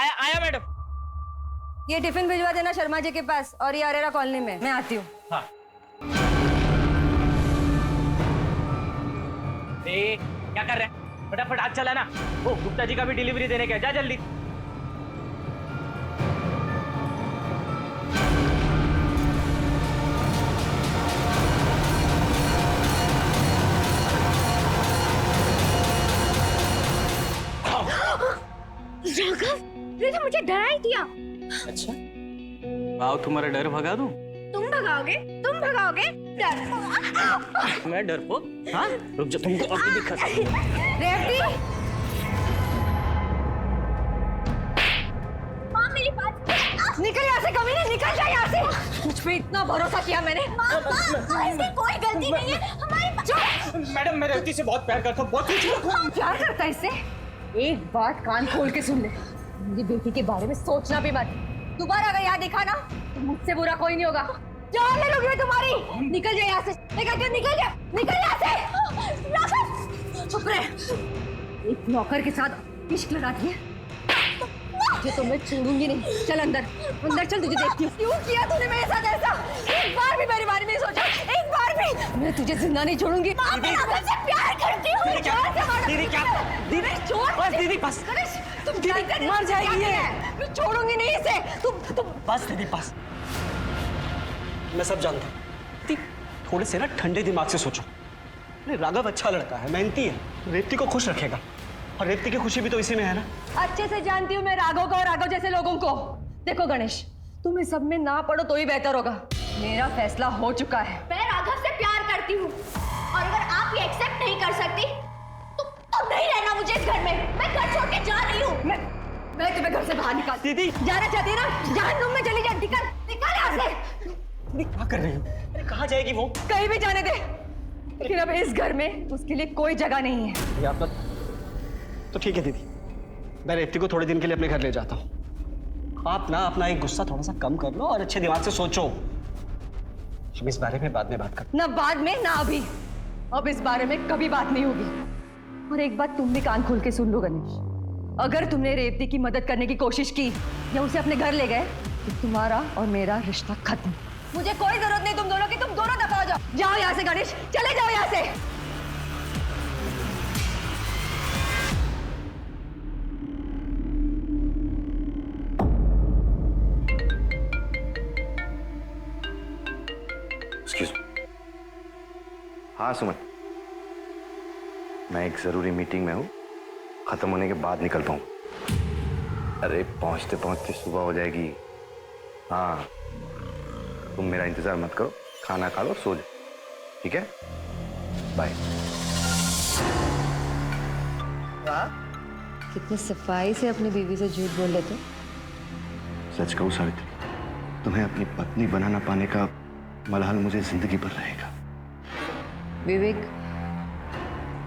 आया आया मैडम। ये टिफिन भिजवा देना शर्मा जी के पास और ये अरेरा कॉलोनी में। मैं आती हूँ। हाँ। क्या कर रहे हैं? फटाफट हाथ चला ना। ओ गुप्ता जी का भी डिलीवरी देने का, जा जल्दी। तो मुझे डरा ही दिया। अच्छा, आओ तुम्हारा डर भगा दूं? तुम भगाओगे? तुम भगाओगे? डर। मैं डरपोक? हाँ, रुक जा, तुमको अभी दिखाता हूँ। रेवती, माँ मेरी बात निकल यहाँ से, कभी नहीं, निकल जा यहाँ से। मुझ पे इतना भरोसा किया मैंने। माँ इसकी कोई गलती नहीं है हमारी। मैडम मैं रेवती से बहुत प्यार करता हूँ, बहुत कुछ। प्यार करता है इससे? एक बात कान खोल के सुन ले, मेरी बेटी के बारे में सोचना भी मत। दोबारा अगर यहाँ दिखा ना तो मुझसे बुरा कोई नहीं होगा। जान ले लूंगी मैं तुम्हारी। निकल जा यहाँ से, निकल जा, निकल यहाँ से। चुप रहे। एक नौकर के साथ इश्क लगाती है जो तो मैं छोड़ूंगी नहीं। चल अंदर, अंदर चल, तुझे देखती हूँ। क्यों किया तूने मेरे साथ ऐसा? एक बार भी मेरे बारे में सोचा? एक बार भी? मैं तुझे जिंदा नहीं छोड़ूंगी। मैं आपसे प्यार करती हूँ। दीदी क्या? दीदी छोड़ बस, दीदी बस। तुम मर जाएगी ये। मैं छोड़ूंगी नहीं इसे। तुम बस दीदी बस। मैं सब जानता हूँ दीदी, थोड़े से ना ठंडे दिमाग से सोचो। अरे राघव अच्छा लड़का है, मेहनती है, रेवती को खुश रखेगा और रेवती की खुशी भी तो इसी में है ना। अच्छे से जानती हूँ मैं राघव को और राघव जैसे लोगों को। देखो गणेश, तुम इस सब में ना पड़ो तो ही बेहतर होगा। मेरा फैसला हो चुका है। मैं राघव से प्यार करती हूँ और अगर आप ये एक्सेप्ट नहीं कर सकती तो नहीं रहना मुझे इस घर में। मैं घर छोड़ के जा रही हूँ। मैं तुम्हें घर से बाहर निकाल। दीदी जाना चाहती है ना? जहन्नुम में चली जा। निकल यहाँ से। दीदी क्या कर रही हो? अरे कहाँ जाएगी वो? कहीं भी जाने दे, लेकिन अब इस घर में उसके लिए कोई जगह नहीं है। या तो ठीक है दीदी, मैं रेवती को थोड़े दिन के लिए अपने घर ले जाता हूँ। आप ना अपना एक गुस्सा थोड़ा सा कम कर लो और अच्छे दिमाग से सोचो। हम इस बारे में बाद में बात करते। ना बाद में ना अभी। अब इस बारे में कभी बात नहीं होगी। और एक बात तुम भी कान खोल के सुन लो गणेश, अगर तुमने रेवती की मदद करने की कोशिश की या उसे अपने घर ले गए तो तुम्हारा और मेरा रिश्ता खत्म। मुझे कोई जरूरत नहीं तुम दोनों की। तुम दोनों दफा हो जाओ। जाओ यहाँ से गणेश, चले जाओ यहाँ से। एक्सक्यूज। हाँ सुमन, मैं एक जरूरी मीटिंग में हूँ, खत्म होने के बाद निकल पाऊँ। अरे पहुँचते पहुँचते सुबह हो जाएगी। हाँ तुम मेरा इंतजार मत करो, खाना खा लो, सो जाओ, ठीक है? बाय। कितनी सफाई से अपनी बीवी से झूठ बोल लेते। सच कहूँ सावित्री, तुम्हें अपनी पत्नी बना ना पाने का मलाल मुझे जिंदगी भर रहेगा। विवेक,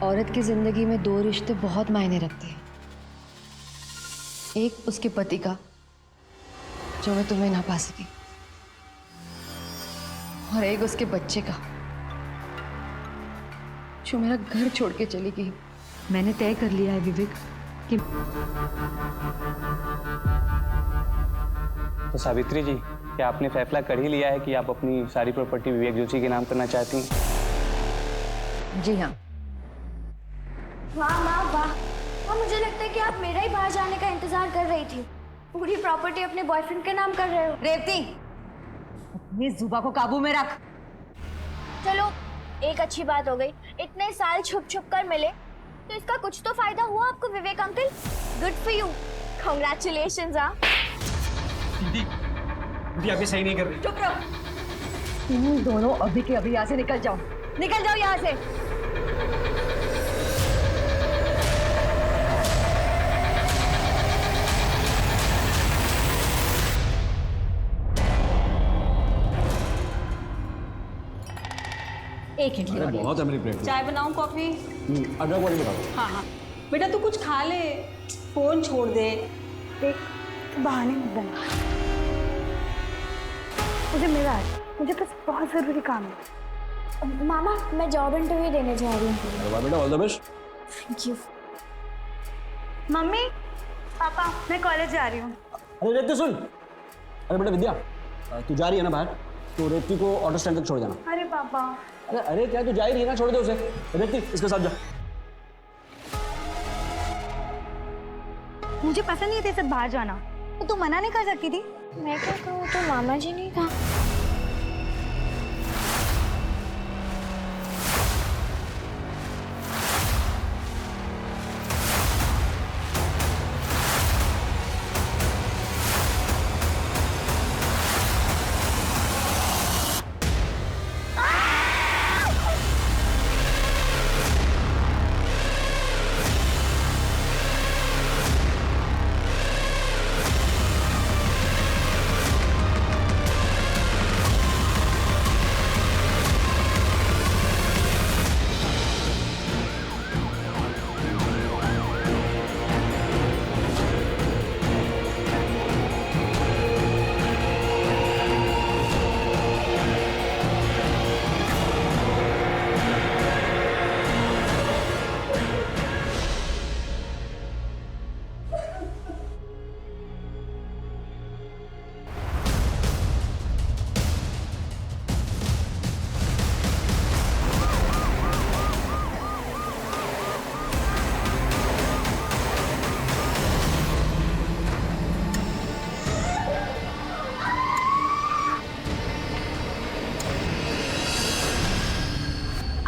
औरत की जिंदगी में दो रिश्ते बहुत मायने रखते हैं। एक उसके पति का जो मैं तुम्हें ना पा सकी, और एक उसके बच्चे का जो मेरा घर छोड़ के चली गई। मैंने तय कर लिया है विवेक कि तो सावित्री जी, क्या आपने फैसला कर ही लिया है कि आप अपनी सारी प्रॉपर्टी विवेक जोशी के नाम करना चाहती हैं? जी हाँ। वाह माँ वाह। हाँ मुझे लगता है कि आप मेरा ही बाहर जाने का इंतजार कर रही थी। पूरी प्रॉपर्टी अपने बॉयफ्रेंड के नाम कर रहे हो। रेवती, अपनी जुबान को काबू में रख। चलो एक अच्छी बात हो गई, इतने साल छुप छुप कर मिले तो इसका कुछ तो फायदा हुआ आपको Vivek uncle. Good for you, congratulations. दीदी अभी सही नहीं कर रही। चुप रहो। तुम दोनों अभी के अभी यहाँ से निकल जाओ। निकल जाओ यहाँ से। एक इडली और बहुत है मेरी प्लेट। चाय बनाऊं, कॉफी? अदरक वाली बताओ। हाँ हाँ बेटा, तू कुछ खा ले, फोन छोड़ दे। देख बहाने मत बना, मुझे मिला है, मुझे बस बहुत जरूरी काम है। मामा मैं जॉब इंटरव्यू देने जा रही हूँ। बेटा all the best. Thank you. Mummy papa मैं कॉलेज जा रही हूँ। अरे रेप्ती सुन, अरे बेटा विद्या, तू जा रही है ना बाहर, तो रेप्ती को ऑटो स्टैंड तक छोड़ देना। अरे पापा। अरे क्या तू जा ही रही है ना, छोड़ दे उसे। रेप्ती इसके साथ जा। मुझे पसंद नहीं था सब बाहर जाना, तो तू मना नहीं कर सकती थी? मैं क्या कहूँ, तो मामा जी नहीं कहा।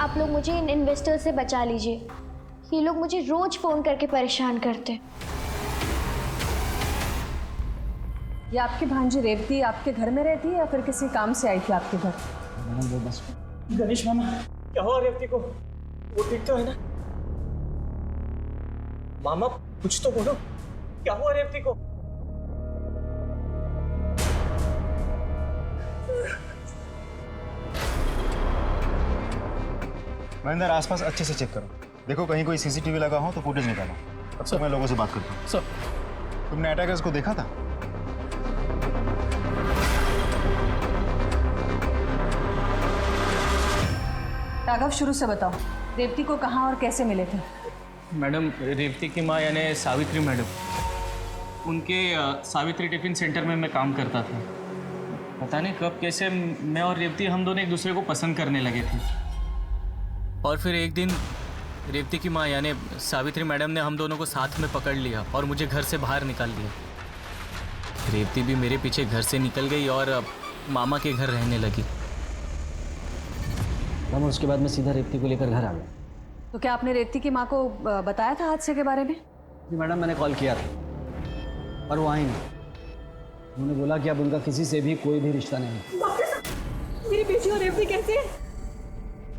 आप लोग मुझे इन इन्वेस्टर से बचा लीजिए। ये लोग मुझे रोज फोन करके परेशान करते। ये आपकी भांजी रेवती आपके घर में रहती है या फिर किसी काम से आई थी आपके घर? वो बस गणेश मामा, क्या हुआ रेवती को? वो ठीक तो है ना? मामा कुछ तो बोलो, क्या हुआ रेवती को? महेंद्र, आसपास अच्छे से चेक करो, देखो कहीं कोई सीसीटीवी लगा हो तो फुटेज निकालो। तब तक मैं लोगों से बात करता हूँ। सर, तुमने अटैकर्स को देखा था? राघव, शुरू से बताओ, रेवती को कहाँ और कैसे मिले थे? मैडम, रेवती की माँ यानी सावित्री मैडम, उनके सावित्री टिफिन सेंटर में मैं काम करता था। पता नहीं कब कैसे मैं और रेवती हम दोनों एक दूसरे को पसंद करने लगे थे। और फिर एक दिन रेवती की माँ यानी सावित्री मैडम ने हम दोनों को साथ में पकड़ लिया और मुझे घर से बाहर निकाल दिया। रेवती भी मेरे पीछे घर से निकल गई और मामा के घर रहने लगी। मैम उसके बाद मैं सीधा रेवती को लेकर घर आ गया। तो क्या आपने रेवती की माँ को बताया था हादसे के बारे में? जी मैडम, मैंने कॉल किया था पर वो आई नहीं। उन्होंने बोला कि अब उनका किसी से भी कोई भी रिश्ता नहीं। मेरी बेटी और रेवती कैसे?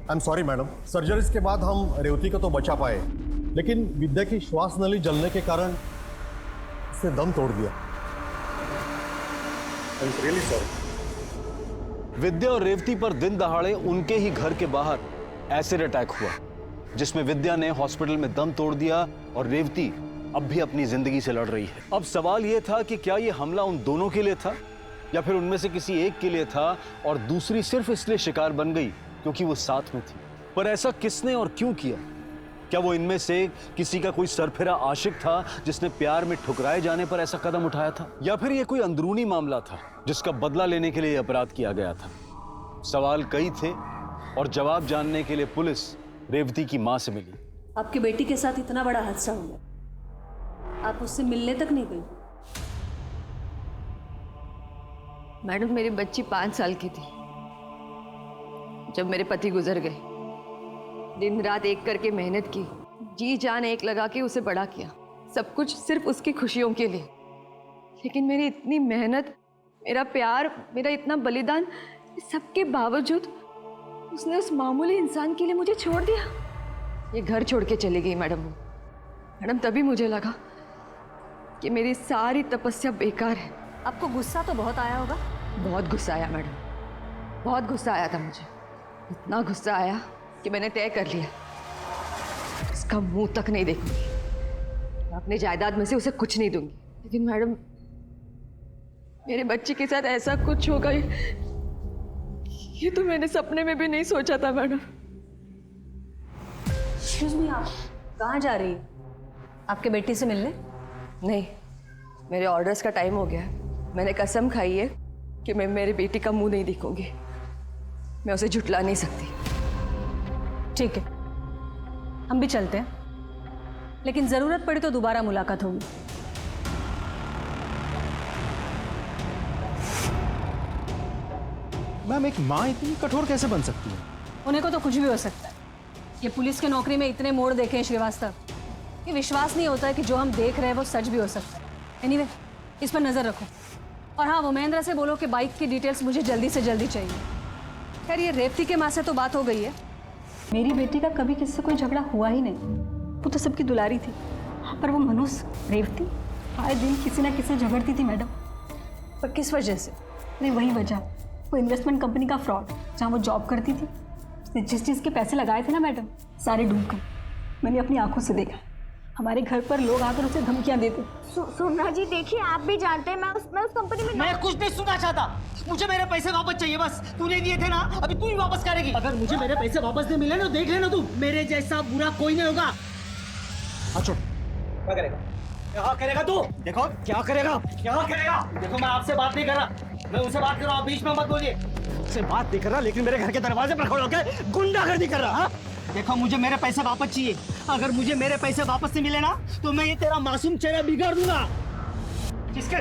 I am sorry madam, surgeries के बाद हम रेवती को तो बचा पाए, लेकिन विद्या की श्वास नली जलने के कारण उसने दम तोड़ दिया। I am really sorry. Vidya और रेवती पर दिन दहाड़े उनके ही घर के बाहर एसिड अटैक हुआ, जिसमें विद्या ने हॉस्पिटल में दम तोड़ दिया और रेवती अब भी अपनी जिंदगी से लड़ रही है। अब सवाल यह था कि क्या यह हमला उन दोनों के लिए था या फिर उनमें से किसी एक के लिए था और दूसरी सिर्फ इसलिए शिकार बन गई क्योंकि वो साथ में थी। पर ऐसा किसने और क्यों किया? क्या वो इनमें से किसी का कोई सरफिरा आशिक था जिसने प्यार में ठुकराए जाने पर ऐसा कदम उठाया था, या फिर ये कोई अंदरूनी मामला था जिसका बदला लेने के लिए अपराध किया गया था? सवाल कई थे और जवाब जानने के लिए पुलिस रेवती की मां से मिली। आपकी बेटी के साथ इतना बड़ा हादसा हुआ, आप उससे मिलने तक नहीं गई? मैडम, मेरी बच्ची 5 साल की थी जब मेरे पति गुजर गए। दिन रात एक करके मेहनत की, जी जान एक लगा के उसे बड़ा किया, सब कुछ सिर्फ उसकी खुशियों के लिए। लेकिन मेरी इतनी मेहनत, मेरा प्यार, मेरा इतना बलिदान, सबके बावजूद उसने उस मामूली इंसान के लिए मुझे छोड़ दिया। ये घर छोड़ के चली गई मैडम, तभी मुझे लगा कि मेरी सारी तपस्या बेकार है। आपको गुस्सा तो बहुत आया होगा? बहुत गुस्सा आया मैडम, बहुत गुस्सा आया था मुझे। इतना गुस्सा आया कि मैंने तय कर लिया इसका मुंह तक नहीं देखूंगी, अपने जायदाद में से उसे कुछ नहीं दूंगी। लेकिन मैडम, मेरे बच्चे के साथ ऐसा कुछ होगा ये तो मैंने सपने में भी नहीं सोचा था मैडम। एक्सक्यूज मी, आप कहाँ जा रही है? आपके बेटी से मिलने? नहीं, मेरे ऑर्डर्स का टाइम हो गया है। मैंने कसम खाई है कि मैं मेरी बेटी का मुंह नहीं दिखूंगी। मैं उसे झुठला नहीं सकती। ठीक है, हम भी चलते हैं, लेकिन जरूरत पड़ी तो दोबारा मुलाकात होगी। मैम, एक माँ इतनी कठोर कैसे बन सकती है? उन्हें को तो कुछ भी हो सकता है। ये पुलिस की नौकरी में इतने मोड़ देखे हैं श्रीवास्तव, ये विश्वास नहीं होता है कि जो हम देख रहे हैं वो सच भी हो सकता है। एनीवे, इस पर नजर रखो। और हाँ, वो महेंद्र से बोलो कि बाइक की डिटेल्स मुझे जल्दी से जल्दी चाहिए। खैर, ये रेवती के माँ से तो बात हो गई है। मेरी बेटी का कभी किसी से कोई झगड़ा हुआ ही नहीं, वो तो सबकी दुलारी थी। पर वो मनुष्य रेवती आए दिन किसी ना किसी से झगड़ती थी मैडम। पर किस वजह से? नहीं, वही वजह, वो इन्वेस्टमेंट कंपनी का फ्रॉड, जहाँ वो जॉब करती थी। उसने जिस चीज़ के पैसे लगाए थे ना मैडम, सारे डूब गए। मैंने अपनी आंखों से देखा। हमारे घर पर लोग आकर उसे धमकियां देते। सोमनाथ जी देखिए, आप भी जानते हैं मैं उस कंपनी में मैं कुछ नहीं सुनना चाहता। मुझे मेरे पैसे वापस चाहिए बस। तूने दिए थे ना, अभी तू ही वापस करेगी। अगर मुझे मेरे पैसे वापस नहीं मिले ना, देख लेना तू, मेरे जैसा बुरा कोई नहीं होगा। अच्छा, क्या करेगा? क्या करेगा तू? देखो क्या करेगा, क्या करेगा? देखो, मैं आपसे बात नहीं कर रहा, मैं उनसे बात कर रहा हूँ। बीच में मत बोलिए। उससे बात नहीं कर रहा, लेकिन मेरे घर के दरवाजे पर खड़े होकर गुंडागर्दी कर रहा। देखो, मुझे मेरे पैसे वापस चाहिए। अगर मुझे मेरे पैसे वापस नहीं मिले ना, तो मैं ये तेरा मासूम चेहरा बिगाड़ दूंगा। किसके?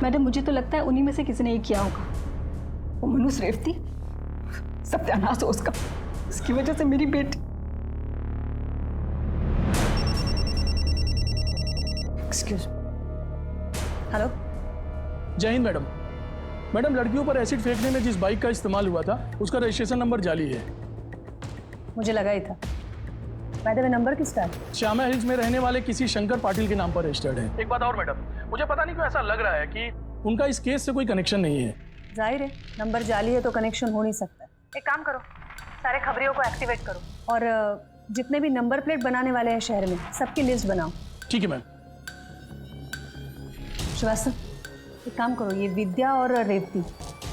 मैडम, मुझे तो लगता है उन्हीं में से किसी ने ये किया होगा। वो मनुष्य रेवती, सत्यानाश हो उसका, उसकी वजह से मेरी बेटी। एक्सक्यूज। हेलो, जय हिंद मैडम। मैडम, लड़कियों पर एसिड फेंकने में जिस बाइक का इस्तेमाल हुआ था उसका रजिस्ट्रेशन नंबर जाली है। मुझे लगा ही था। बाय द वे, नंबर किसका है? श्यामा हिल्स में रहने वाले किसी शंकर पाटिल के नाम पर रजिस्टर्ड है। एक बात और मैडम, मुझे पता नहीं क्यों ऐसा लग रहा है कि उनका इस केस से कोई कनेक्शन नहीं है। जाहिर है, नंबर जाली है तो कनेक्शन हो नहीं सकता। एक काम करो, सारे खबरियों को एक्टिवेट करो और जितने भी नंबर प्लेट बनाने वाले हैं शहर में, सबकी लिस्ट बनाओ। ठीक है मैम। श्रीवास्तव, एक काम करो, ये विद्या और रेवती,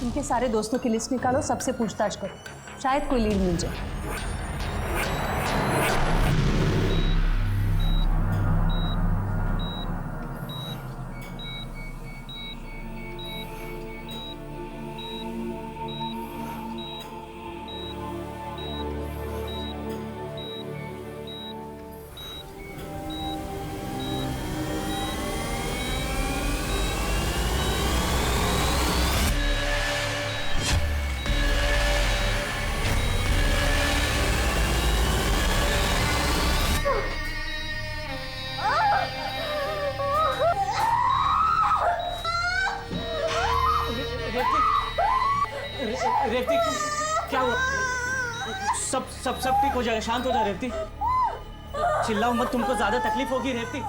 इनके सारे दोस्तों की लिस्ट निकालो, सबसे पूछताछ करो, शायद कोई लीड मिल जाए। रेवती, क्या हुआ? सब ठीक हो जाएगा, शांत हो जा रेवती। चिल्लाओ मत, तुमको ज्यादा तकलीफ होगी रेवती।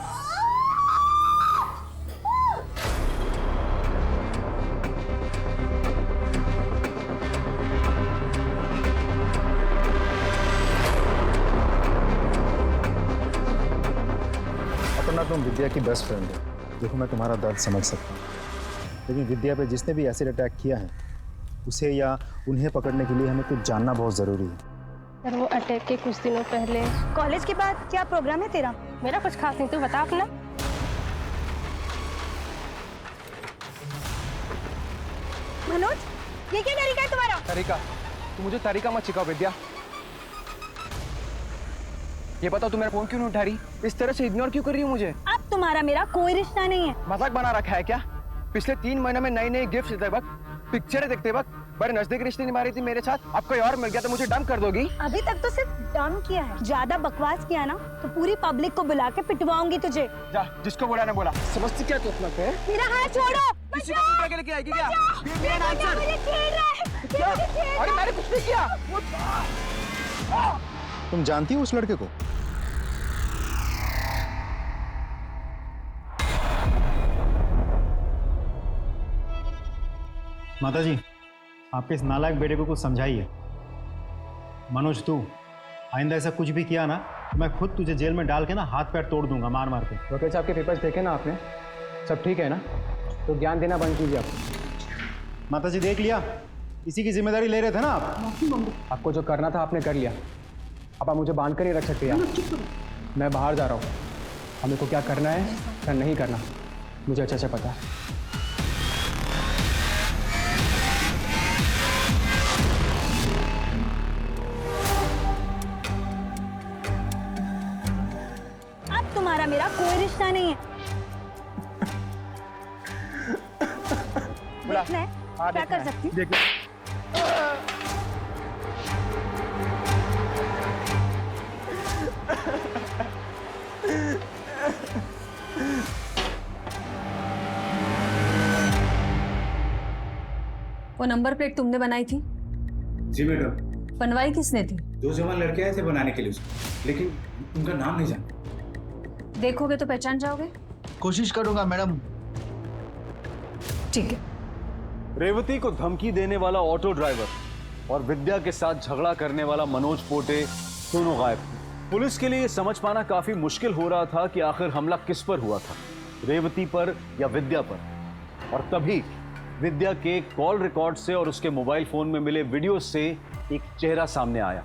अपना तुम विद्या की बेस्ट फ्रेंड हो। देखो, मैं तुम्हारा दर्द समझ सकता हूँ, लेकिन विद्या पे जिसने भी एसिड अटैक किया है, उसे या उन्हें पकड़ने के लिए हमें कुछ जानना बहुत ज़रूरी है। सर, वो अटैक के कुछ दिनों पहले। कॉलेज के बाद क्या प्रोग्राम है तेरा? मेरा कुछ खास नहीं, तू बता अपना। मनोज, ये क्या तरीका है तुम्हारा? तरीका? तू मुझे तरीका मत सिखाओ विद्या। ये बताओ, तू मेरा फोन क्यों नहीं उठा रही? इस तरह से इग्नोर क्यों कर रही हो मुझे? अब तुम्हारा मेरा कोई रिश्ता नहीं है। मजाक बना रखा है क्या? पिछले 3 महीने में नए नए गिफ्ट देते वक्त, पिक्चरें देखते वक्त बड़े नजदीक रिश्ते निभा रही थी मेरे साथ। अब कोई और मिल गया तो मुझे डंप कर दोगी? अभी तक तो सिर्फ डम किया है, ज्यादा बकवास किया ना तो पूरी पब्लिक को बुला के पिटवाऊंगी तुझे। जा, जिसको बोला ना बोला। समझती क्या तू अपना पे? मेरा हाथ छोड़ो। किसी को पिटवा के लेके आएगी क्या? अरे मैंने कुछ नहीं किया। तुम जानती हो उस लड़के को? माताजी, आपके इस नालायक बेटे को कुछ समझाइए। मनोज, तू आइंदा ऐसा कुछ भी किया ना, तो मैं खुद तुझे जेल में डाल के ना हाथ पैर तोड़ दूंगा, मार मार के। वकील साहब के पेपर्स देखे ना आपने? सब ठीक है ना? तो ज्ञान देना बंद कीजिए आप। माताजी, देख लिया, इसी की जिम्मेदारी ले रहे थे ना आप। आपको जो करना था आपने कर लिया। अब आप मुझे बांध कर नहीं रख सकते यार। मैं बाहर जा रहा हूँ, हमें को क्या करना है क्या नहीं करना मुझे अच्छा पता है। अब तुम्हारा मेरा कोई रिश्ता नहीं है। देखना है क्या कर सकती हूँ। वो नंबर प्लेट तुमने बनाई थी? जी मैडम। बनवाई किसने थी? 2 जवान लड़के आए थे बनाने के लिए उसको, लेकिन उनका नाम नहीं जानते। देखोगे तो पहचान जाओगे? कोशिश करूंगा मैडम। ठीक है। रेवती को धमकी देने वाला ऑटो ड्राइवर और विद्या के साथ झगड़ा करने वाला मनोज पोटे दोनों गायब थे। पुलिस के लिए ये समझ पाना काफी मुश्किल हो रहा था कि आखिर हमला किस पर हुआ था, रेवती पर या विद्या पर। और तभी विद्या के कॉल रिकॉर्ड से और उसके मोबाइल फोन में मिले वीडियो से एक चेहरा सामने आया।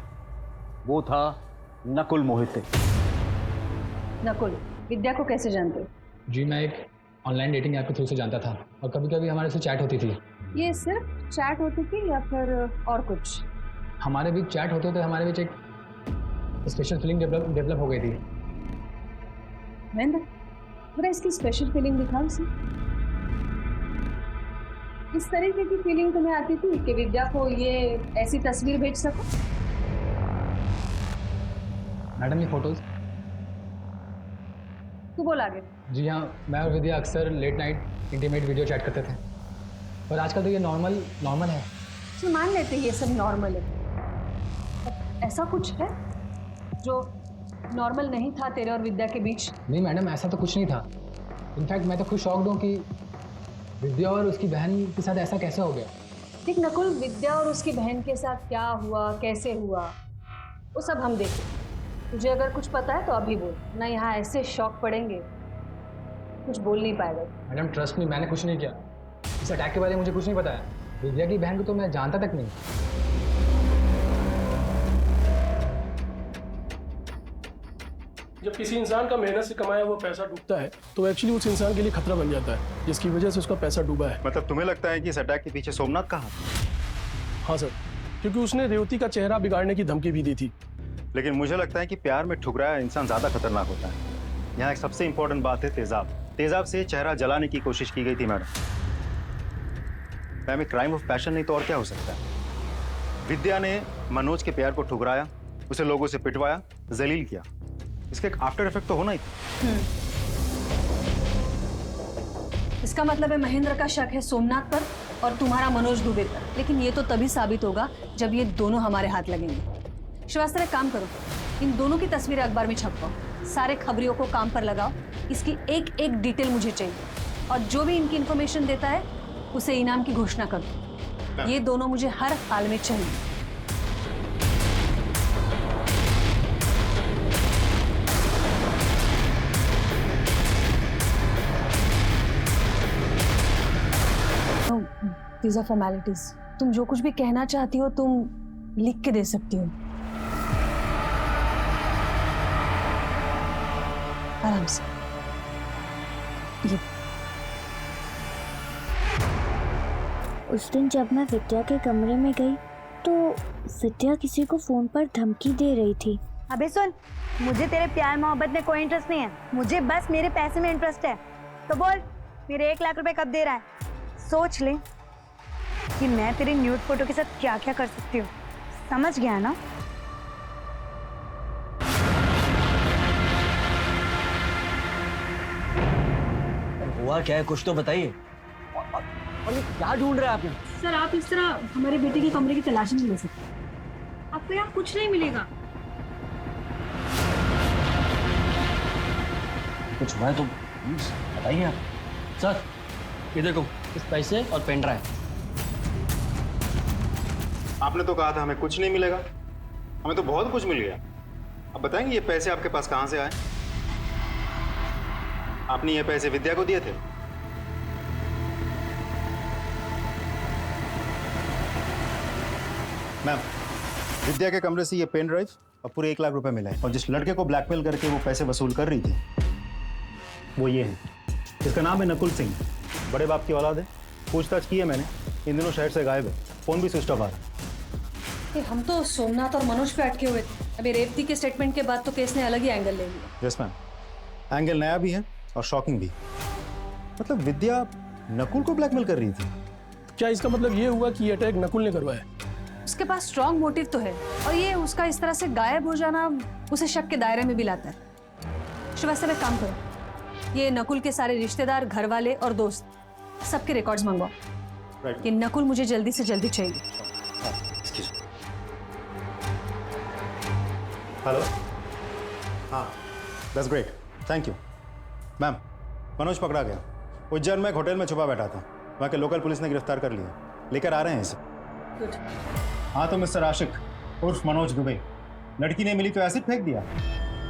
वो था नकुल मोहिते। नकुल, विद्या को कैसे जानते हो? जी मैं एक ऑनलाइन डेटिंग ऐप के थ्रू से जानता था और कभी कभी हमारे से चैट होती थी। ये सिर्फ चैट होती थी या फिर और कुछ? हमारे बीच चैट होते थे, हमारे बीच एक स्पेशल फीलिंग डेवलप हो गई थी। महेंद्र, पूरा इसकी स्पेशल फीलिंग दिखाओ इसे। इस तरीके की फीलिंग तुम्हें आती थी कि विद्या को ये ऐसी तस्वीर भेज सको? मैडम ये फोटोज। तू बोल आगे। जी हाँ, मैं और विद्या अक्सर late night intimate video chat करते थे, पर आजकल तो ये नॉर्मल है। तो मान लेते ये सब नॉर्मल है। ऐसा कुछ है जो नॉर्मल नहीं था तेरे और विद्या के बीच? नहीं मैडम, ऐसा तो कुछ नहीं था। इनफैक्ट मैं तो खुद शॉक्ड हूँ कि विद्या और उसकी बहन के साथ ऐसा कैसे हो गया। देख नकुल, विद्या और उसकी बहन के साथ क्या हुआ, कैसे हुआ, वो सब हम देखें। तुझे अगर कुछ पता है तो अभी बोल, ना यहाँ ऐसे शॉक पड़ेंगे, कुछ बोल नहीं पाएगा। मैडम ट्रस्ट मी, मैंने कुछ नहीं किया। इस अटैक के बारे में मुझे कुछ नहीं पता है। विद्या की बहन को तो मैं जानता तक नहीं। जब किसी इंसान का मेहनत से कमाया हुआ पैसा डूबता है तो एक्चुअली उस इंसान के लिए खतरा बन जाता है, जिसकी वजह से उसका पैसा डूबा है। मतलब तुम्हें लगता है कि इस अटैक के पीछे सोमनाथ का हाथ? हाँ सर, क्योंकि उसने रेवती का चेहरा बिगाड़ने की धमकी भी दी थी। लेकिन मुझे लगता है कि प्यार में ठुकराया इंसान ज्यादा खतरनाक होता है। यहाँ एक सबसे इंपॉर्टेंट बात है तेजाब। तेजाब से चेहरा जलाने की कोशिश की गई थी madam. Ma'am, crime of passion नहीं तो और क्या हो सकता है? विद्या ने मनोज के प्यार को ठुकराया, उसे लोगों से पिटवाया, जलील किया। इसका एक आफ्टर इफेक्ट तो होना ही था। इसका मतलब है महेंद्र का शक है सोमनाथ पर और तुम्हारा मनोज दुबे पर। लेकिन ये तो तभी साबित होगा जब ये दोनों हमारे हाथ लगेंगे। श्रीवास्तव, एक काम करो, इन दोनों की तस्वीरें अखबार में छपवाओ, सारे खबरियों को काम पर लगाओ। इसकी एक एक डिटेल मुझे चाहिए और जो भी इनकी इन्फॉर्मेशन देता है उसे इनाम की घोषणा करो। ये दोनों मुझे हर हाल में चाहिए। These are formalities. तुम जो कुछ भी कहना चाहती हो तुम लिख के दे सकती हो। आराम से। ये उस दिन जब मैं विद्या के कमरे में गई तो विद्या किसी को फोन पर धमकी दे रही थी। अबे सुन, मुझे तेरे प्यार मोहब्बत में कोई इंटरेस्ट नहीं है, मुझे बस मेरे पैसे में इंटरेस्ट है। तो बोल, मेरे 1 लाख रुपए कब दे रहा है? सोच ले कि मैं तेरी न्यूड फोटो के साथ क्या क्या कर सकती हूँ। समझ गया ना? हुआ क्या है, कुछ तो बताइए। और ये क्या ढूंढ रहे हैं आप यहाँ? सर, आप इस तरह हमारे बेटे के कमरे की तलाशी नहीं ले सकते। आपको यहाँ कुछ नहीं मिलेगा। कुछ हुआ है तो बताइए आप। सर, ये देखो, कुछ पैसे और पेन ड्राइव। आपने तो कहा था हमें कुछ नहीं मिलेगा, हमें तो बहुत कुछ मिल गया। अब बताएंगे ये पैसे आपके पास कहां से आए? आपने ये पैसे विद्या को दिए थे? मैम, विद्या के कमरे से ये पेन ड्राइव और पूरे 1 लाख रुपए मिले हैं। और जिस लड़के को ब्लैकमेल करके वो पैसे वसूल कर रही थी वो ये है। इसका नाम है नकुल सिंह, बड़े बाप की औलाद है। पूछताछ की है मैंने, इन दिनों शहर से गायब है, फोन भी स्विच ऑफ आ रहा है। कि हम तो सोमनाथ और मनोज पे अटके हुए थे। अभी रेवती के स्टेटमेंट के बाद तो केस ने अलग ही एंगल ले लिया। यस मैम, एंगल नया भी है और शॉकिंग भी। मतलब विद्या नकुल को ब्लैकमेल कर रही थी। क्या इसका मतलब ये हुआ कि ये अटैक नकुल ने करवाया? उसके पास स्ट्रॉन्ग मोटिव तो है और ये उसका इस तरह से गायब हो जाना उसे शक के दायरे में भी लाता है। श्रीवास्तव एक काम करो, ये नकुल के सारे रिश्तेदार, घर वाले और दोस्त सबके रिकॉर्ड्स मंगवाओ कि नकुल मुझे जल्दी से जल्दी चाहिए। हेलो, हाँ, that's great, thank you. Ma'am, Manoj पकड़ा गया। उज्जैन में एक होटल में छुपा बैठा था, वहाँ के लोकल पुलिस ने गिरफ्तार कर लिया, लेकर आ रहे हैं इसे। गुड। हाँ तो मिस्टर आशिक उर्फ मनोज दुबे, लड़की ने मिली तो एसिड फेंक दिया?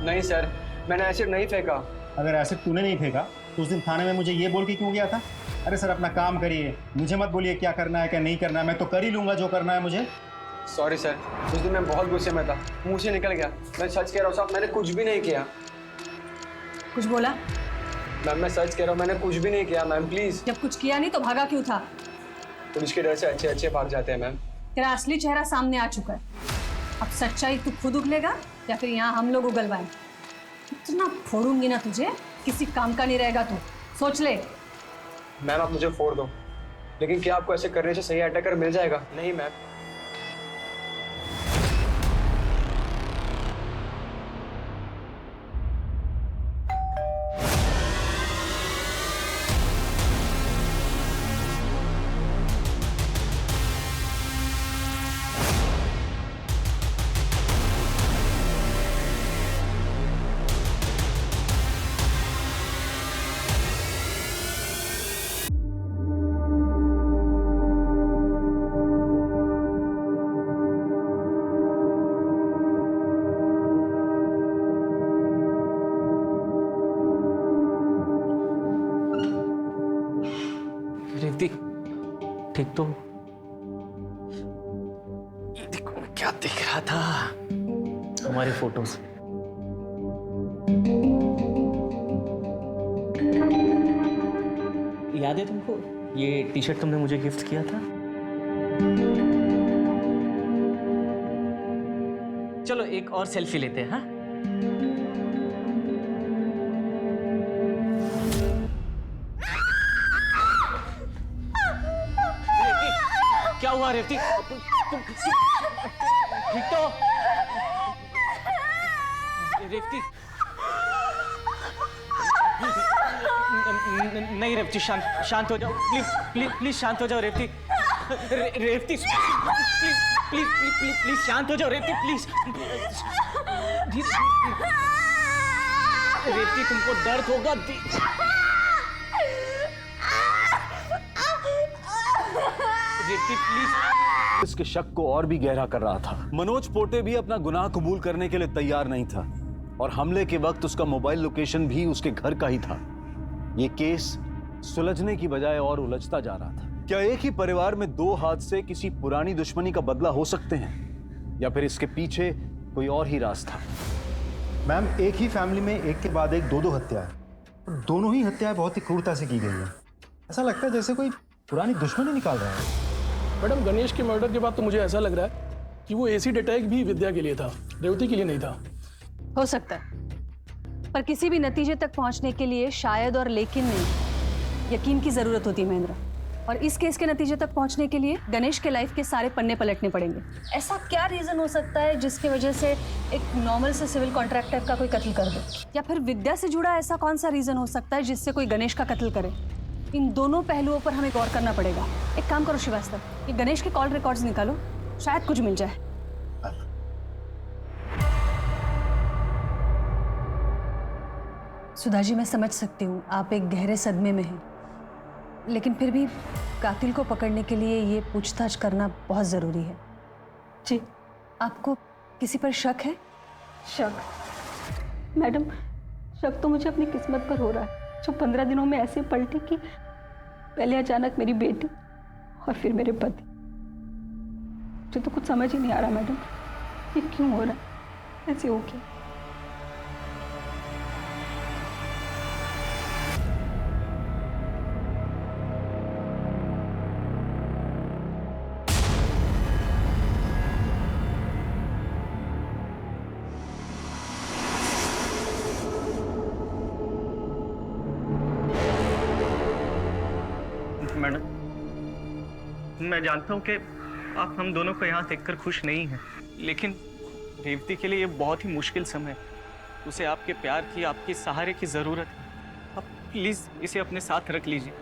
नहीं सर, मैंने एसिड नहीं फेंका। अगर एसिड तूने नहीं फेंका तो उस दिन थाने में मुझे ये बोल के क्यों गया था? अरे सर अपना काम करिए, मुझे मत बोलिए क्या करना है क्या नहीं करना है, मैं तो कर ही लूंगा जो करना है मुझे। सॉरी सर, उस दिन मैं बहुत गुस्से में था, मुंह से निकल गया। मैं सच कह रहा हूँ साहब, मैंने कुछ भी नहीं किया। कुछ बोला? मैम मैं सच कह रहा हूँ, मैंने कुछ भी नहीं किया मैम, प्लीज। जब कुछ किया नहीं तो भागा क्यों था? पुलिस के डर से अच्छे अच्छे भाग जाते हैं मैम। तेरा असली चेहरा सामने आ चुका है, अब सच्चाई तू खुद उगलेगा या फिर यहाँ हम लोग उगलवाएं? इतना फोड़ूंगी ना तुझे, किसी काम का नहीं रहेगा तू, सोच ले। मैम आप मुझे फोड़ दो, लेकिन क्या आपको ऐसे करने से सही अटैकर मिल जाएगा? नहीं मैम। रेवती ठीक तो? ये देखो मैं क्या देख रहा था, हमारे फोटोज। याद है तुमको ये टी शर्ट तुमने मुझे गिफ्ट किया था? चलो एक और सेल्फी लेते हैं। हाँ क्या हुआ रेवती? तुम ठीक तो? रेवती नहीं रेवती, शांत हो जाओ प्लीज प्लीज प्लीज शांत हो जाओ Revati. Revati please please please please शांत हो जाओ रेवती प्लीज। रेवती तुमको दर्द होगा। रेवती प्लीज। इसके शक को और भी गहरा कर रहा था। मनोज पोटे भी अपना गुनाह कबूल करने के लिए तैयार नहीं था और हमले के वक्त उसका मोबाइल लोकेशन भी उसके घर का ही था। ये केस सुलझने की बजाय और उलझता जा रहा था। क्या एक ही परिवार में दो हाथ से किसी पुरानी दुश्मनी का बदला हो सकते हैं या फिर इसके पीछे कोई और ही राज था? मैम एक ही फैमिली में एक के बाद एक दो हत्याएं, दोनों ही हत्याएं बहुत ही क्रूरता से की गई है। ऐसा लगता है जैसे कोई पुरानी दुश्मनी निकाल रहा है। मैडम गणेश के मर्डर के बाद तो मुझे ऐसा लग रहा है कि वो एसिड अटैक भी विद्या के लिए था, रेवती के लिए नहीं था। हो सकता है, पर किसी भी नतीजे तक पहुंचने के लिए शायद और लेकिन नहीं, यकीन की जरूरत होती है महेंद्र। और इस केस के नतीजे तक पहुंचने के लिए गणेश के लाइफ के सारे पन्ने पलटने पड़ेंगे। ऐसा क्या रीजन हो सकता है जिसकी वजह से एक नॉर्मल से सिविल कॉन्ट्रैक्टर का कोई कत्ल कर दे, या फिर विद्या से जुड़ा ऐसा कौन सा रीजन हो सकता है जिससे कोई गणेश का कत्ल करे? इन दोनों पहलुओं पर हमें गौर करना पड़ेगा। एक काम करो श्रीवास्तव, ये गणेश के कॉल रिकॉर्ड्स निकालो, शायद कुछ मिल जाए। सुधा जी मैं समझ सकती हूँ आप एक गहरे सदमे में हैं, लेकिन फिर भी कातिल को पकड़ने के लिए ये पूछताछ करना बहुत ज़रूरी है। जी आपको किसी पर शक है? शक? मैडम शक तो मुझे अपनी किस्मत पर हो रहा है, जो 15 दिनों में ऐसे पलटी कि पहले अचानक मेरी बेटी और फिर मेरे पति। मुझे तो कुछ समझ ही नहीं आ रहा मैडम, ये क्यों हो रहा है, ऐसे हो क्या? मैडम, मैं जानता हूँ कि आप हम दोनों को यहाँ देखकर खुश नहीं हैं, लेकिन रेवती के लिए ये बहुत ही मुश्किल समय है। उसे आपके प्यार की, आपके सहारे की जरूरत है। आप प्लीज इसे अपने साथ रख लीजिए,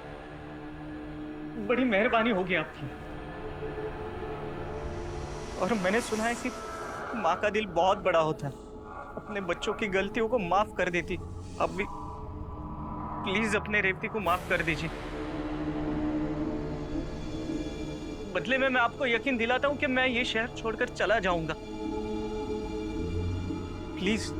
बड़ी मेहरबानी होगी आपकी। और मैंने सुना है कि माँ का दिल बहुत बड़ा होता है, अपने बच्चों की गलतियों को माफ कर देती। अब भी प्लीज अपने रेवती को माफ कर दीजिए। बदले में मैं आपको यकीन दिलाता हूं कि मैं ये शहर छोड़कर चला जाऊंगा। प्लीज।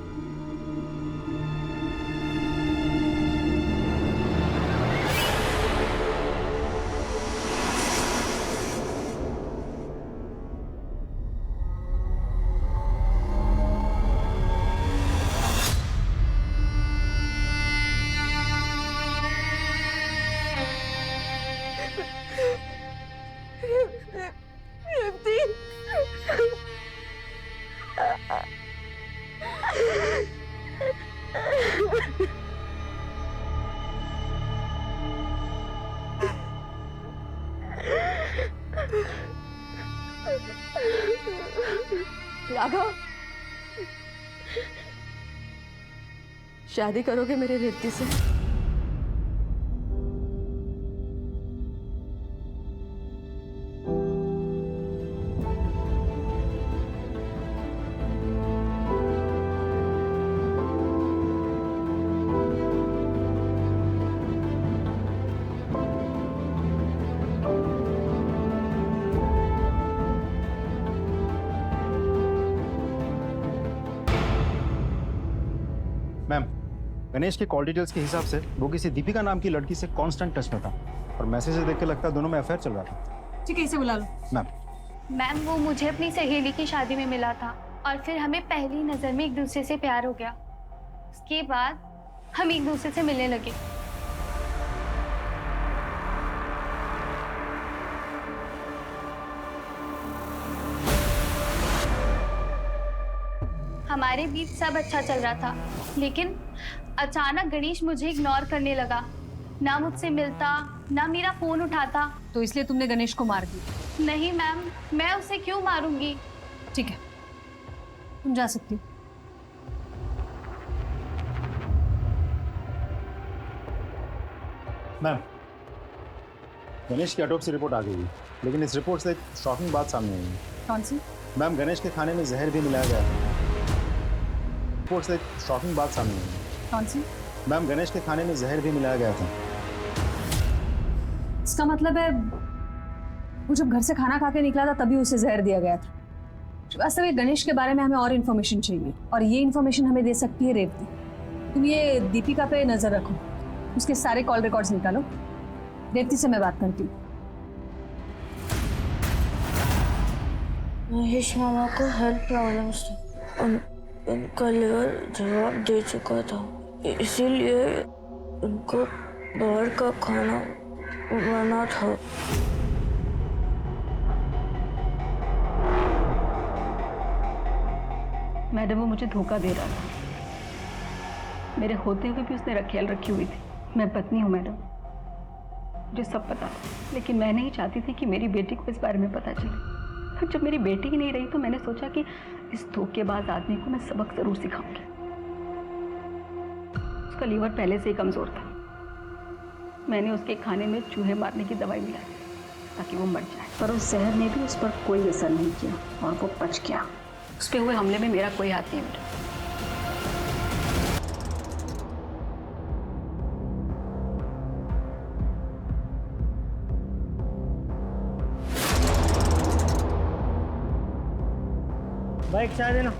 राघव, शादी करोगे मेरे रेवती से? मैम, गणेश के कॉल डिटेल्स के हिसाब से वो किसी दीपिका नाम की लड़की से कांस्टेंट टच में था और मैसेज देख के लगता है दोनों में अफेयर चल रहा था। ठीक है, इसे बुला लो। मैम, मैम वो मुझे अपनी सहेली की शादी में मिला था और फिर हमें पहली नज़र में एक दूसरे से प्यार हो गया। उसके बाद हम एक दूसरे से मिलने लगे। हमारे बीच सब अच्छा चल रहा था, लेकिन अचानक गणेश मुझे इग्नोर करने लगा। ना मुझसे मिलता, ना मेरा फोन उठाता। तो इसलिए तुमने गणेश को मार दिया? नहीं मैम, मैं उसे क्यों मारूंगी। ठीक है, तुम जा सकती हो। मैम, गणेश की ऑटोप्सी रिपोर्ट आ गई है, लेकिन इस रिपोर्ट से एक शॉकिंग बात सामने आई है। कौन सी? मैम, गणेश के खाने में जहर भी मिलाया गया है। रिपोर्ट से एक शॉकिंग बात सामने आई है। कौन सी? मैम, गणेश के खाने में जहर भी मिलाया गया था। इसका मतलब है वो जब घर से खाना खा के निकला था तभी उसे जहर दिया गया था। वास्तव में गणेश के बारे में हमें और इन्फॉर्मेशन चाहिए, और ये इन्फॉर्मेशन हमें दे सकती है रेवती। तुम ये दीपिका पे नजर रखो, उसके सारे कॉल रिकॉर्ड्स निकालो। रेवती से मैं बात करती हूँ। महेश मामा को हेल्थ प्रॉब्लम्स थी, उनका लिवर जवाब दे चुका था, इसीलिए उनको बाहर का खाना मना था। मैडम वो मुझे धोखा दे रहा था। मेरे होते हुए भी उसने रखेल रखी हुई थी। मैं पत्नी हूँ मैडम, मुझे सब पता था, लेकिन मैं नहीं चाहती थी कि मेरी बेटी को इस बारे में पता चले। फिर जब मेरी बेटी ही नहीं रही तो मैंने सोचा कि इस धोखेबाज आदमी को मैं सबक जरूर सिखाऊंगी। उसका लीवर पहले से ही कमजोर था। मैंने उसके खाने में चूहे मारने की दवाई मिलाई ताकि वो मर जाए, पर उस जहर ने भी उस पर कोई असर नहीं किया और वो बच गया। उस पर हुए हमले में मेरा कोई हाथ नहीं है। बाइक चाय देना।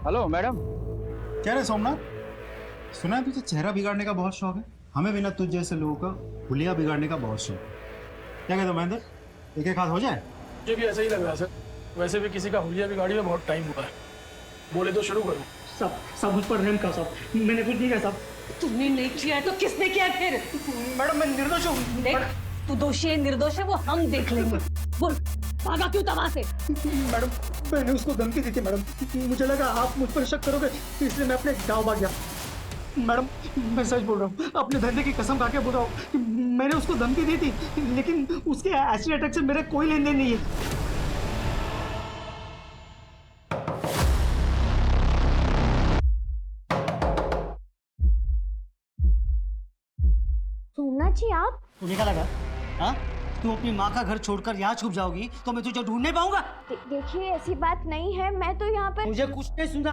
Hello madam. क्या रे सोमनाथ, सुना है तुझे चेहरा बिगाड़ने का बहुत शौक है। हमें भी ना तुझ जैसे लोगों का हुलिया बिगाड़ने का बहुत शौक। क्या कहते हो महेंद्र, एक एक हाथ हो जाए? मुझे भी ऐसा ही लग रहा है सर। वैसे भी किसी का हुलिया बिगाड़ी में बहुत टाइम हुआ है। बोले तो शुरू करो। सब सब मुझ पर रहम का साहब, मैंने कुछ नहीं किया साहब। तुमने नहीं किया है तो किसने किया है फिर? मैडम मैं निर्दोष हूँ। देख, तू दोषी है निर्दोष है वो हम देख लेंगे। बोल, भागा क्यों तबाह से? मैडम मैंने उसको धमकी दी थी मैडम, मुझे लगा आप मुझ पर शक करोगे इसलिए मैं अपने गाँव भाग गया। मैडम मैं सच बोल रहा हूँ, अपने धंधे की कसम खा के बोल रहा हूँ, मैंने उसको धमकी दी थी, लेकिन उसके एसिड अटैक से मेरा कोई लेन देन नहीं है। सोमनाथ जी आप? तुम्हें क्या लगा? हाँ, तुम अपनी माँ का घर छोड़कर यहाँ छुप जाओगी तो मैं तुझे ढूंढ नहीं पाऊंगा। देखिए ऐसी बात नहीं है, मैं तो यहाँ पर। मुझे कुछ नहीं सुना,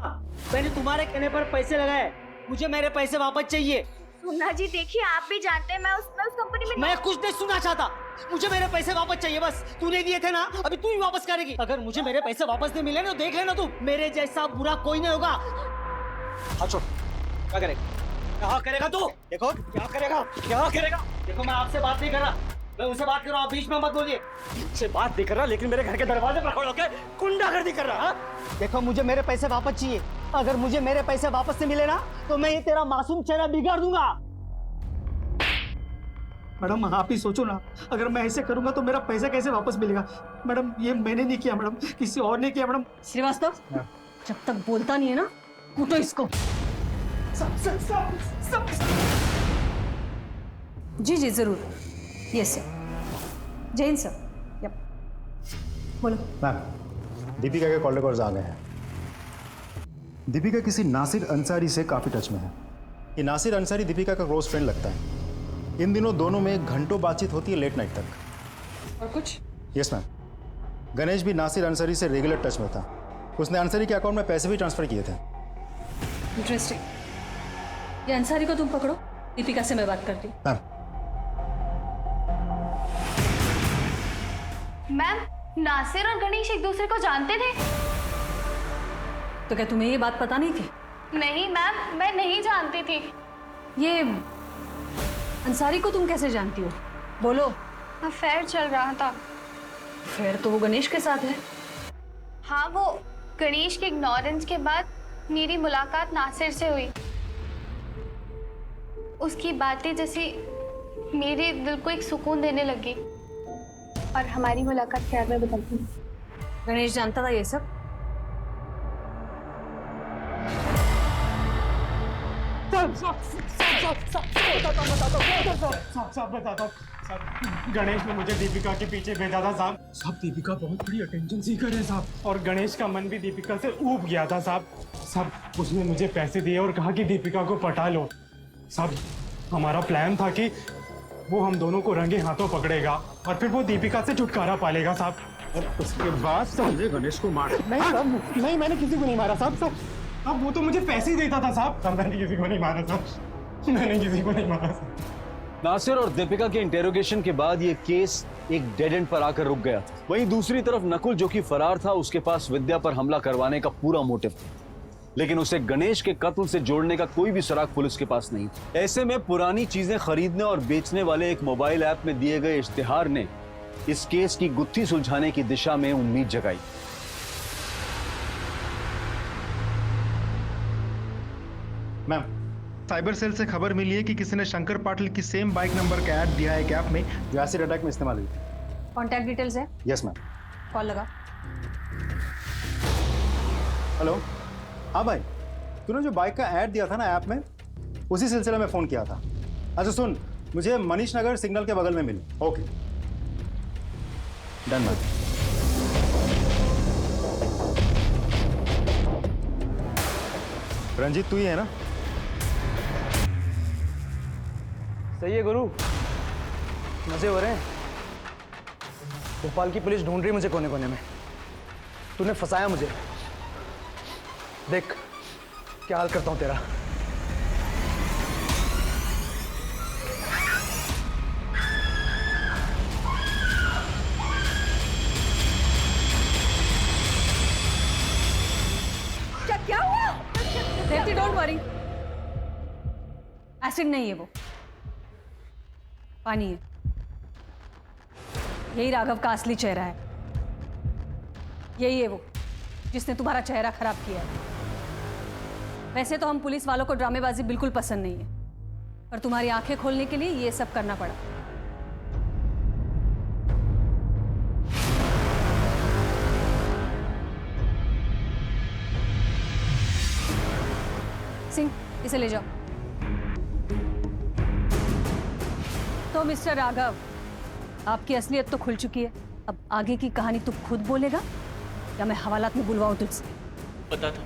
मैंने तुम्हारे कहने पर पैसे लगाए, मुझे मेरे पैसे वापस चाहिए। सोमनाथ जी देखिए, आप भी जानते हैं मैं उस कंपनी में। मैं कुछ नहीं सुनना चाहता, मुझे मेरे पैसे वापस चाहिए बस। तूने दिए थे ना, अभी तू ही वापस करेगी। अगर मुझे मेरे पैसे वापस नहीं मिले ना तो देख लेना तू, मेरे जैसा बुरा कोई नहीं होगा। हाथ छोड़, क्या करेगा? क्या करेगा तू? देखो क्या करेगा, क्या करेगा? देखो मैं आपसे बात नहीं कर रहा, मैं उनसे बात कर रहा हूँ, आप बीच में मत बोलिए। मुझसे बात नहीं कर रहा, लेकिन मेरे घर के दरवाजे पर खड़े होकर गुंडागर्दी कर रहा। देखो मुझे मेरे पैसे वापस चाहिए, अगर मुझे मेरे पैसे वापस नहीं मिले ना तो मैं ये तेरा मासूम चेहरा बिगाड़ दूंगा। मैडम आप ही सोचो ना, अगर मैं ऐसे करूंगा तो मेरा पैसा कैसे वापस मिलेगा? मैडम ये मैंने नहीं किया मैडम, किसी और ने किया मैडम। श्रीवास्तव, जब तक बोलता नहीं है ना, कूटो इसको। जी जी जरूर, yes sir, Jain sir, yup, बोलो। मैम, दीपिका के कॉल रिकॉर्ड्स आ गए हैं। दीपिका किसी नासिर अंसारी से काफ़ी टच में है। ये नासिर अंसारी दीपिका का क्लोज फ्रेंड लगता है। इन दिनों दोनों में घंटों बातचीत होती है लेट नाइट तक। और कुछ? यस मैम, गणेश भी नासिर अंसारी से रेगुलर टच में था। उसने अंसारी के अकाउंट में पैसे भी ट्रांसफर किए थे। इंटरेस्टिंग। ये अंसारी को तुम पकड़ो, दीपिका से मैं बात करती हूँ। मैम, नासिर और गणेश एक दूसरे को जानते थे? तो क्या तुम्हें ये बात पता नहीं थी? नहीं मैम, मैं नहीं जानती थी। ये अंसारी को तुम कैसे जानती हो? बोलो। अफेयर चल रहा था। फिर तो वो गणेश के साथ है। हाँ, वो गणेश के इग्नोरेंस के बाद मेरी मुलाकात नासिर से हुई। उसकी बातें जैसे मेरे दिल को एक सुकून देने लगी और हमारी मुलाकात प्यार में बदल गई। गणेश जानता था ये सब? गणेश ने मुझे दीपिका के पीछे भेजा था साहब। साहब दीपिका बहुत बड़ी अटेंशन सीकर है साहब, और गणेश का मन भी दीपिका से ऊब गया था साहब। साहब उसने मुझे पैसे दिए और कहा कि दीपिका को पटा लो। साहब हमारा प्लान था कि वो हम दोनों को रंगे हाथों पकड़ेगा और फिर वो दीपिका से छुटकारा पालेगा साहब। और उसके बाद समझे गणेश को मार। नहीं साहब, नहीं मैंने किसी को नहीं मारा साहब। साहब वो तो मुझे पैसे ही देता था साहब। मैंने किसी को नहीं मारा साहब, मैंने किसी को नहीं मारा साहब। नासिर और दीपिका के इंटेरोगेशन के बाद ये केस एक डेड एंड पर आकर रुक गया था। वहीं दूसरी तरफ नकुल जो कि फरार था, उसके पास विद्या पर हमला करवाने का पूरा मोटिव था, लेकिन उसे गणेश के कत्ल से जोड़ने का कोई भी सुराग पुलिस के पास नहीं था। ऐसे में पुरानी चीजें खरीदने और बेचने वाले एक मोबाइल ऐप में दिए गए इश्तिहार ने इस केस की गुत्थी सुलझाने की दिशा में उम्मीद जगाई। मैम, साइबर सेल से खबर मिली है कि किसी ने शंकर पाटिल की सेम बाइक नंबर का ऐड दिया है एक ऐप में जो एसिड अटैक में इस्तेमाल हुई थी। कॉन्टैक्ट डिटेल्स है? Yes ma'am. कॉल लगा। हेलो, हाँ भाई, तूने जो बाइक का ऐड दिया था ना ऐप में, उसी सिलसिले में फ़ोन किया था। अच्छा सुन, मुझे मनीष नगर सिग्नल के बगल में मिली। Okay done ma'am. रंजीत तू ही है ना? सही है गुरु, मजे हो रहे हैं। भोपाल की पुलिस ढूंढ रही मुझे कोने कोने में। तूने फंसाया मुझे, देख क्या हाल करता हूं तेरा। क्या हुआ? रेवती डोंट वरी, एसिड नहीं है वो, पानी है। यही राघव का असली चेहरा है, यही है वो जिसने तुम्हारा चेहरा खराब किया है। वैसे तो हम पुलिस वालों को ड्रामेबाजी बिल्कुल पसंद नहीं है, पर तुम्हारी आंखें खोलने के लिए ये सब करना पड़ा। सिंह, इसे ले जाओ। तो मिस्टर राघव, आपकी असलियत तो खुल चुकी है। अब आगे की कहानी तू खुद बोलेगा या मैं हवालात में बुलवाऊं तुझसे? पता था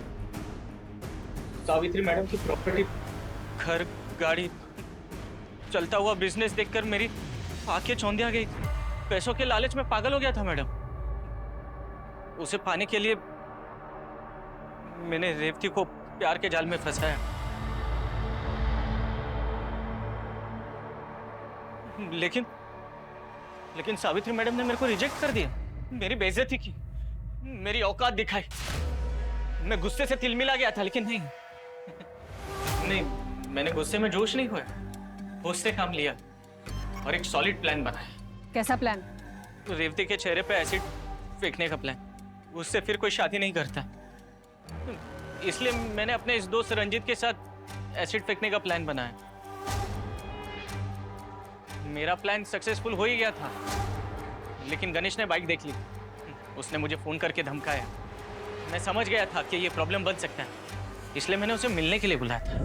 सावित्री मैडम की प्रॉपर्टी, घर, गाड़ी, चलता हुआ बिजनेस देखकर मेरी आंखें चौंधिया गई। पैसों के लालच में पागल हो गया था मैडम। उसे पाने के लिए मैंने रेवती को प्यार के जाल में फंसाया। लेकिन सावित्री मैडम ने मेरे को रिजेक्ट कर दिया, मेरी बेइज्जती की, मेरी औकात दिखाई। मैं गुस्से से तिलमिला गया था, लेकिन नहीं, मैंने गुस्से में जोश नहीं हुआ, होश से काम लिया और एक सॉलिड प्लान बनाया। कैसा प्लान? तो रेवती के चेहरे पे एसिड फेंकने का प्लान। उससे फिर कोई शादी नहीं करता, इसलिए मैंने अपने इस दोस्त रंजीत के साथ एसिड फेंकने का प्लान बनाया। मेरा प्लान सक्सेसफुल हो ही गया था, लेकिन गणेश ने बाइक देख ली। उसने मुझे फोन करके धमकाया। मैं समझ गया था कि ये प्रॉब्लम बन सकता है, इसलिए मैंने उसे मिलने के लिए बुलाया था।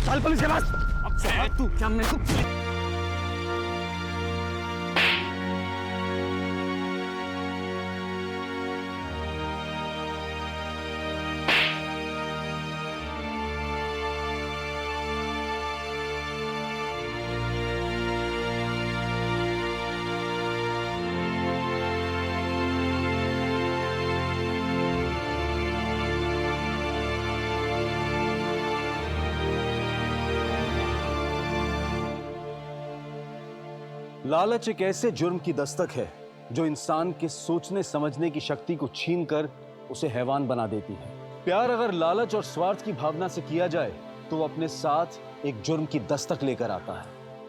चल पुलिस के पास। अब तू क्या मेरे को लालच एक ऐसे जुर्म की दस्तक है जो इंसान के सोचने समझने की शक्ति को छीनकर उसे हैवान बना देती है। प्यार अगर लालच और स्वार्थ की भावना से किया जाए तो वो अपने साथ एक जुर्म की दस्तक लेकर आता है।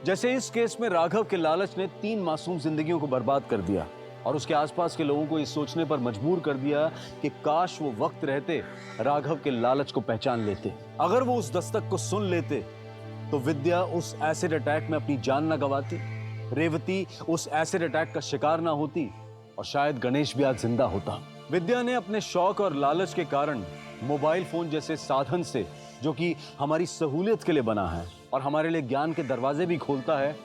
जैसे इस केस में राघव के लालच ने 3 मासूम जिंदगियों को बर्बाद कर दिया और उसके आसपास के लोगों को इस सोचने पर मजबूर कर दिया कि काश वो वक्त रहते राघव के लालच को पहचान लेते। अगर वो उस दस्तक को सुन लेते तो विद्या उस एसिड अटैक में अपनी जान न गंवाती, रेवती उस एसिड अटैक का शिकार ना होती और शायद गणेश भी आज जिंदा होता। विद्या ने अपने शौक और लालच के कारण मोबाइल फोन जैसे साधन से, जो कि हमारी सहूलियत के लिए बना है और हमारे लिए ज्ञान के दरवाजे भी खोलता है,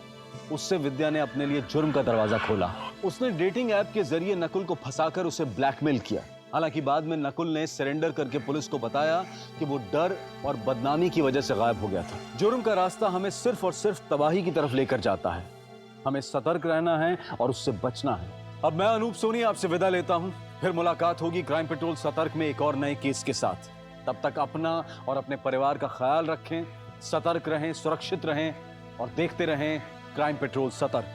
उससे विद्या ने अपने लिए जुर्म का दरवाजा खोला। उसने डेटिंग ऐप के जरिए नकुल को फंसाकर उसे ब्लैकमेल किया। हालांकि बाद में नकुल ने सरेंडर करके पुलिस को बताया कि वो डर और बदनामी की वजह से गायब हो गया था। जुर्म का रास्ता हमें सिर्फ और सिर्फ तबाही की तरफ लेकर जाता है। हमें सतर्क रहना है और उससे बचना है। अब मैं अनूप सोनी आपसे विदा लेता हूं, फिर मुलाकात होगी क्राइम पेट्रोल सतर्क में एक और नए केस के साथ। तब तक अपना और अपने परिवार का ख्याल रखें, सतर्क रहें, सुरक्षित रहें और देखते रहें क्राइम पेट्रोल सतर्क।